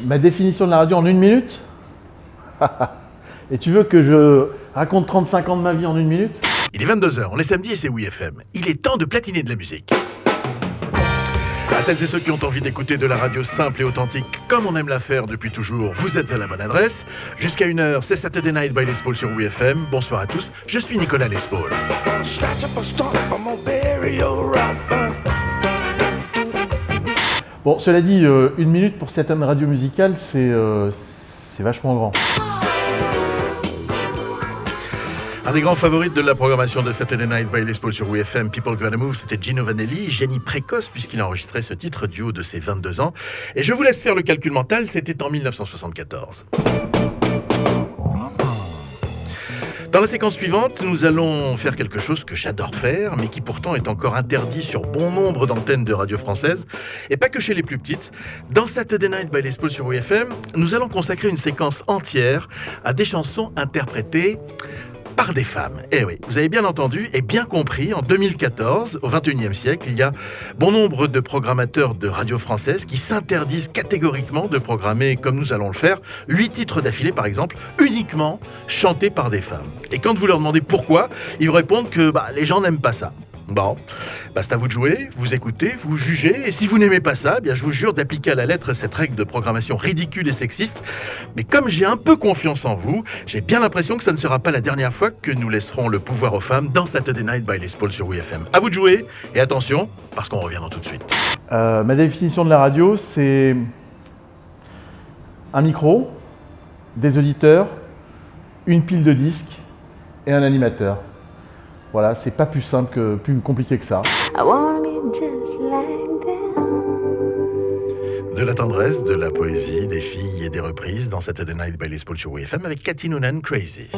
Ma définition de la radio en 1 minute? Et tu veux que je raconte 35 ans de ma vie en 1 minute? Il est 22h, on est samedi et c'est WeFM. Il est temps de platiner de la musique. À celles et ceux qui ont envie d'écouter de la radio simple et authentique, comme on aime la faire depuis toujours, vous êtes à la bonne adresse. Jusqu'à 1h, c'est Saturday Night by Les Paul sur WeFM. Bonsoir à tous, je suis Nicolas Les Paul. Bon, cela dit, 1 minute pour cette radio musicale, c'est vachement grand. Un des grands favoris de la programmation de Saturday Night by Les Paul sur WeFM, People Gotta Move, c'était Gino Vanelli, génie précoce puisqu'il a enregistré ce titre du haut de ses 22 ans. Et je vous laisse faire le calcul mental, c'était en 1974. Dans la séquence suivante, nous allons faire quelque chose que j'adore faire, mais qui pourtant est encore interdit sur bon nombre d'antennes de radio françaises, et pas que chez les plus petites. Dans Saturday Night by Les Paul sur WeFM, nous allons consacrer une séquence entière à des chansons interprétées par des femmes. Eh oui, vous avez bien entendu et bien compris, en 2014, au XXIe siècle, il y a bon nombre de programmateurs de radio françaises qui s'interdisent catégoriquement de programmer, comme nous allons le faire, 8 titres d'affilée par exemple, uniquement chantés par des femmes. Et quand vous leur demandez pourquoi, ils vous répondent que les gens n'aiment pas ça. Bon, c'est à vous de jouer, vous écoutez, vous jugez, et si vous n'aimez pas ça, je vous jure d'appliquer à la lettre cette règle de programmation ridicule et sexiste. Mais comme j'ai un peu confiance en vous, j'ai bien l'impression que ça ne sera pas la dernière fois que nous laisserons le pouvoir aux femmes dans Saturday Night by Les Paul sur WeFM. À vous de jouer, et attention, parce qu'on revient dans tout de suite. Ma définition de la radio, c'est un micro, des auditeurs, une pile de disques et un animateur. Voilà, c'est pas plus simple, plus compliqué que ça. De la tendresse, de la poésie, des filles et des reprises dans Saturday Night by Les Paul sur WeFM avec Cathy Noonan, Crazy.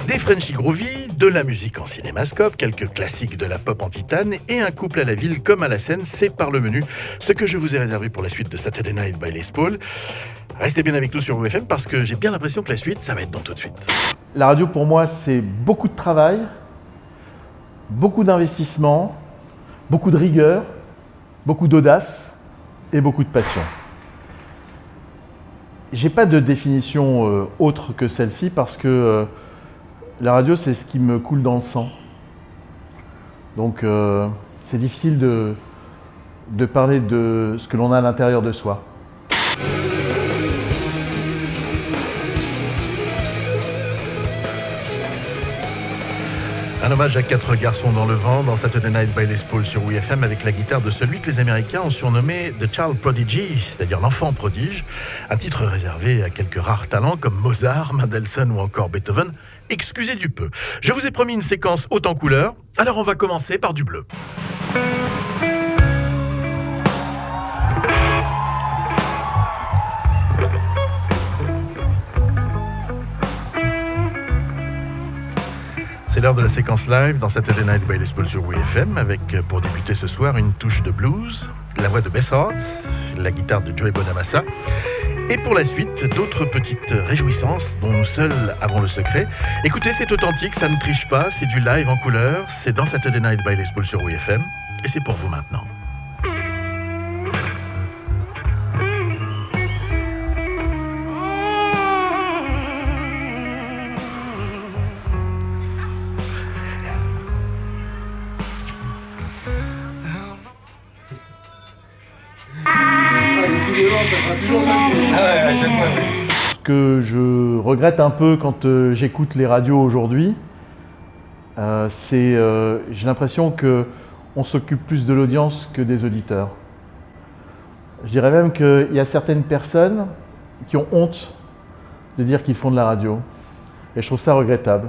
Des Frenchy Groovy, de la musique en cinémascope, quelques classiques de la pop en titane et un couple à la ville comme à la scène, c'est par le menu ce que je vous ai réservé pour la suite de Saturday Night by Les Paul. Restez bien avec nous sur WeFM parce que j'ai bien l'impression que la suite, ça va être dans tout de suite. La radio pour moi, c'est beaucoup de travail, beaucoup d'investissement, beaucoup de rigueur, beaucoup d'audace et beaucoup de passion. J'ai pas de définition autre que celle-ci parce que la radio, c'est ce qui me coule dans le sang. Donc c'est difficile de parler de ce que l'on a à l'intérieur de soi. Un hommage à 4 garçons dans le vent dans Saturday Night by Les Paul sur WeFM avec la guitare de celui que les Américains ont surnommé The Child Prodigy, c'est-à-dire l'enfant prodige, un titre réservé à quelques rares talents comme Mozart, Mendelssohn ou encore Beethoven. Excusez du peu. Je vous ai promis une séquence haute en couleurs, alors on va commencer par du bleu. C'est l'heure de la séquence live dans Saturday Night by Les Paul sur WeFM avec, pour débuter ce soir, une touche de blues, la voix de Bess Hart, la guitare de Joey Bonamassa et pour la suite, d'autres petites réjouissances dont nous seuls avons le secret. Écoutez, c'est authentique, ça ne triche pas, c'est du live en couleur, c'est dans Saturday Night by Les Paul sur WeFM et c'est pour vous maintenant. Ce que je regrette un peu quand j'écoute les radios aujourd'hui, j'ai l'impression qu'on s'occupe plus de l'audience que des auditeurs. Je dirais même qu'il y a certaines personnes qui ont honte de dire qu'ils font de la radio. Et je trouve ça regrettable.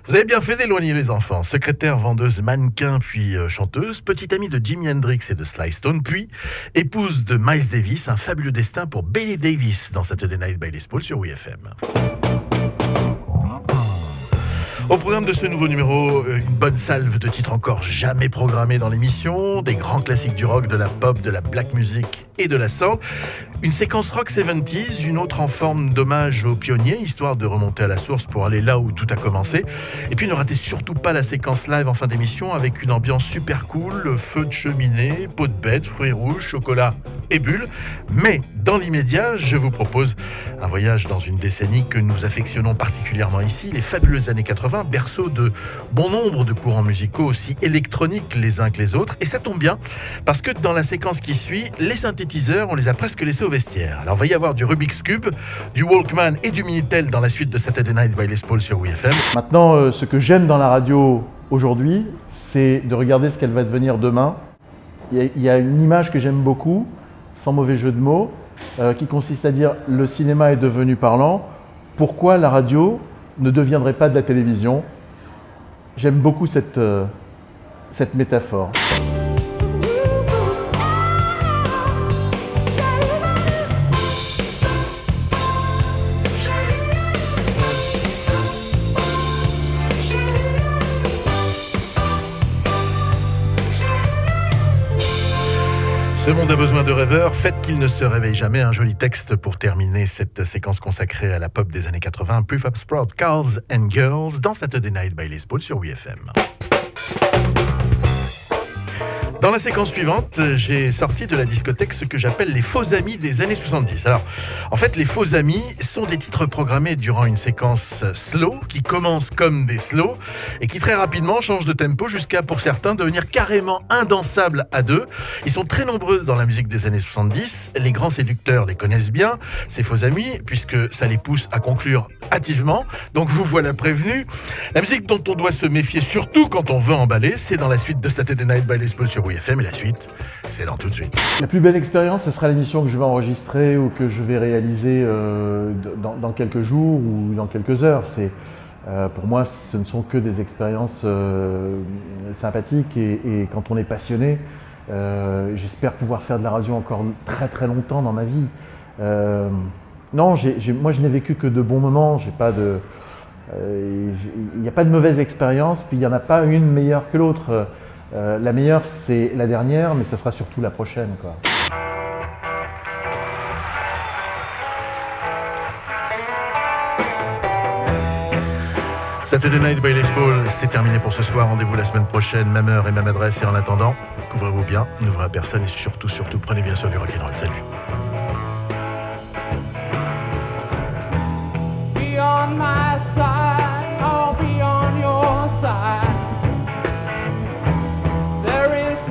Vous avez bien fait d'éloigner les enfants. Secrétaire, vendeuse, mannequin, puis chanteuse, petite amie de Jimi Hendrix et de Sly Stone, puis épouse de Miles Davis, un fabuleux destin pour Bette Davis dans Saturday Night by Les Pauls sur WFM. Au programme de ce nouveau numéro, une bonne salve de titres encore jamais programmés dans l'émission, des grands classiques du rock, de la pop, de la black music et de la soul, une séquence rock 70s, une autre en forme d'hommage aux pionniers, histoire de remonter à la source pour aller là où tout a commencé. Et puis ne ratez surtout pas la séquence live en fin d'émission avec une ambiance super cool, feu de cheminée, peau de bête, fruits rouges, chocolat et bulles. Mais dans l'immédiat, je vous propose un voyage dans une décennie que nous affectionnons particulièrement ici, les fabuleuses années 80, berceau de bon nombre de courants musicaux aussi électroniques les uns que les autres. Et ça tombe bien, parce que dans la séquence qui suit, les synthétiseurs, on les a presque laissés au vestiaire. Alors il va y avoir du Rubik's Cube, du Walkman et du Minitel dans la suite de Saturday Night by Les Pauls sur WFM. Maintenant, ce que j'aime dans la radio aujourd'hui, c'est de regarder ce qu'elle va devenir demain. Il y a une image que j'aime beaucoup, sans mauvais jeu de mots, qui consiste à dire le cinéma est devenu parlant, pourquoi la radio ne deviendrait pas de la télévision? J'aime beaucoup cette métaphore. Ce monde a besoin de rêveurs, faites qu'il ne se réveille jamais. Un joli texte pour terminer cette séquence consacrée à la pop des années 80. Prefab Sprout, Cars and Girls, dans Saturday Night by Les Pauls sur WFM. Dans la séquence suivante, j'ai sorti de la discothèque ce que j'appelle les faux amis des années 70. Alors, en fait, les faux amis sont des titres programmés durant une séquence slow, qui commence comme des slows, et qui très rapidement changent de tempo jusqu'à, pour certains, devenir carrément indansables à deux. Ils sont très nombreux dans la musique des années 70. Les grands séducteurs les connaissent bien, ces faux amis, puisque ça les pousse à conclure hâtivement. Donc vous voilà prévenus. La musique dont on doit se méfier, surtout quand on veut emballer, c'est dans la suite de Saturday Night by Les Pauls sur WFM, et la suite, c'est dans tout de suite. La plus belle expérience, ce sera l'émission que je vais enregistrer ou que je vais réaliser dans quelques jours ou dans quelques heures. Pour moi, ce ne sont que des expériences sympathiques et quand on est passionné, j'espère pouvoir faire de la radio encore très très longtemps dans ma vie. Non, moi je n'ai vécu que de bons moments, il n'y a pas de mauvaise expérience, puis il n'y en a pas une meilleure que l'autre. La meilleure, c'est la dernière, mais ça sera surtout la prochaine, quoi. Saturday Night by Les Pauls, c'est terminé pour ce soir. Rendez-vous la semaine prochaine, même heure et même adresse. Et en attendant, couvrez-vous bien, n'ouvrez à personne et surtout, prenez bien soin du rock'n'roll. Salut. Be on my side, I'll be on your side.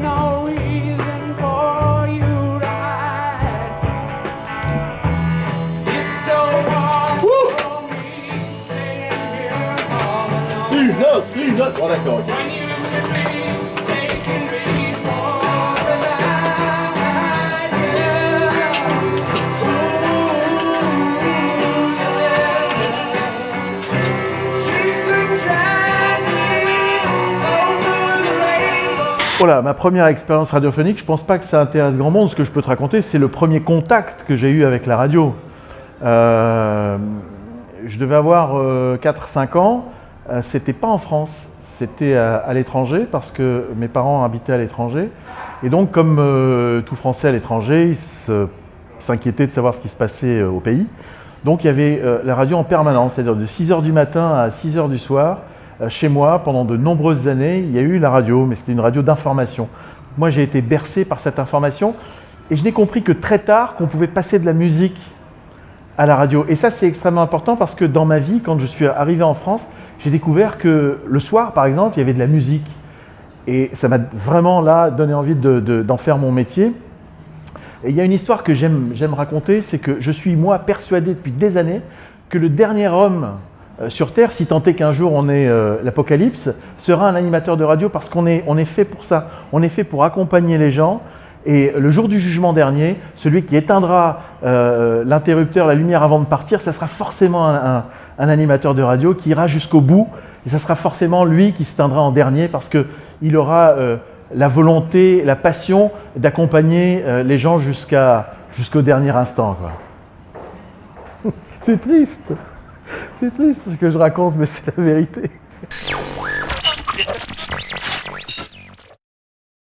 No reason for you to hide. It's so hard for me staying here all alone. Jesus, oh d'accord. When you could be taking me for the night, she could drag me over the rainbow. Voilà, ma première expérience radiophonique, je pense pas que ça intéresse grand monde. Ce que je peux te raconter, c'est le premier contact que j'ai eu avec la radio. Je devais avoir 4-5 ans, c'était pas en France, c'était à l'étranger parce que mes parents habitaient à l'étranger. Et donc, comme tout Français à l'étranger, ils s'inquiétaient de savoir ce qui se passait au pays. Donc, il y avait la radio en permanence, c'est-à-dire de 6h du matin à 6h du soir. Chez moi, pendant de nombreuses années, il y a eu la radio, mais c'était une radio d'information. Moi, j'ai été bercé par cette information et je n'ai compris que très tard qu'on pouvait passer de la musique à la radio. Et ça, c'est extrêmement important parce que dans ma vie, quand je suis arrivé en France, j'ai découvert que le soir, par exemple, il y avait de la musique. Et ça m'a vraiment là donné envie d'en faire mon métier. Et il y a une histoire que j'aime raconter, c'est que je suis, moi, persuadé depuis des années que le dernier homme sur Terre, si tant est qu'un jour on ait l'apocalypse, sera un animateur de radio parce qu'on est fait pour ça. On est fait pour accompagner les gens. Et le jour du jugement dernier, celui qui éteindra l'interrupteur, la lumière avant de partir, ça sera forcément un animateur de radio qui ira jusqu'au bout Et ça sera forcément lui qui s'éteindra en dernier parce qu'il aura la volonté, la passion d'accompagner les gens jusqu'au dernier instant, quoi. C'est triste ce que je raconte, mais c'est la vérité.